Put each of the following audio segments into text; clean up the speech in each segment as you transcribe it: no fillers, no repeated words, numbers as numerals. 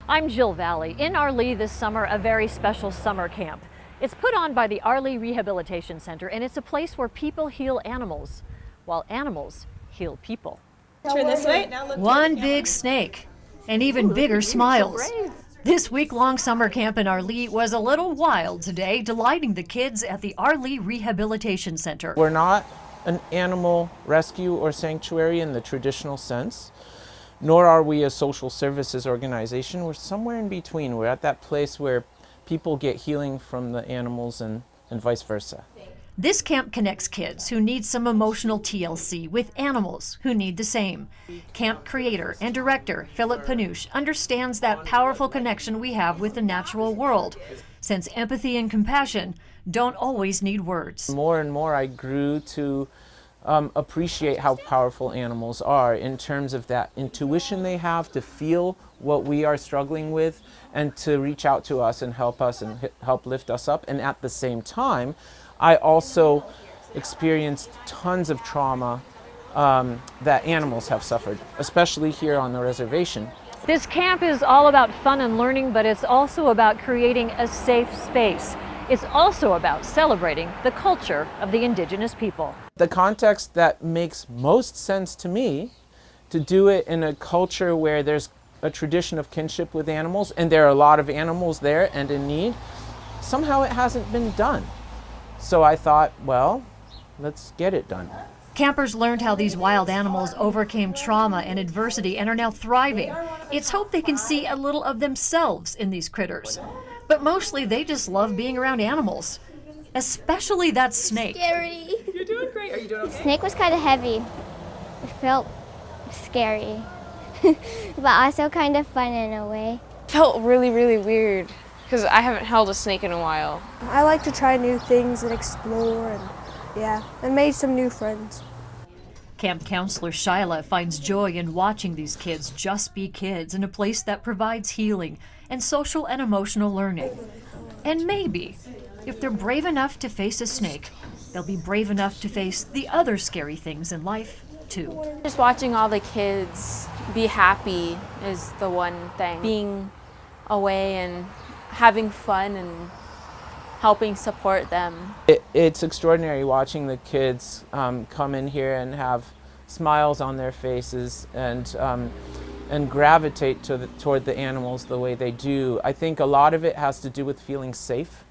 I'm Jill Valley. In Arlee this summer, a very special summer camp. It's put on by the Arlee Rehabilitation Center, and it's a place where people heal animals, while animals heal people. Turn this way. Now look. One big snake, and even bigger smiles. This week-long summer camp in Arlee was a little wild today, delighting the kids at the Arlee Rehabilitation Center. We're not an animal rescue or sanctuary in the traditional sense, nor are we a social services organization. We're somewhere in between. We're at that place where people get healing from the animals and vice versa. This camp connects kids who need some emotional TLC with animals who need the same. Camp creator and director Philip Panouche understands that powerful connection we have with the natural world, since empathy and compassion don't always need words. More and more I grew to appreciate how powerful animals are in terms of that intuition they have to feel what we are struggling with and to reach out to us and help lift us up. And at the same time, I also experienced tons of trauma that animals have suffered, especially here on the reservation. This camp is all about fun and learning, but it's also about creating a safe space. It's also about celebrating the culture of the indigenous people. The context that makes most sense to me, to do it in a culture where there's a tradition of kinship with animals, and there are a lot of animals there and in need, somehow it hasn't been done. So I thought, well, let's get it done. Campers learned how these wild animals overcame trauma and adversity and are now thriving. It's hoped they can see a little of themselves in these critters. But mostly they just love being around animals, especially that snake. Scary. You're doing great. Are you doing okay? Snake was kind of heavy. It felt scary, but also kind of fun in a way. Felt really, really weird because I haven't held a snake in a while. I like to try new things and explore and made some new friends. Camp counselor Shyla finds joy in watching these kids just be kids in a place that provides healing and social and emotional learning. And maybe, if they're brave enough to face a snake, they'll be brave enough to face the other scary things in life, too. Just watching all the kids be happy is the one thing. Being away and having fun and helping support them. It's extraordinary watching the kids come in here and have smiles on their faces and gravitate toward the animals the way they do. I think a lot of it has to do with feeling safe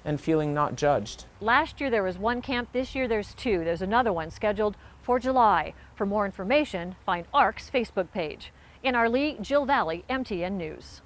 and feeling not judged. Last year there was one camp, this year there's two. There's another one scheduled for July. For more information, find ARC's Facebook page. In Arlee, Jill Valley, MTN News.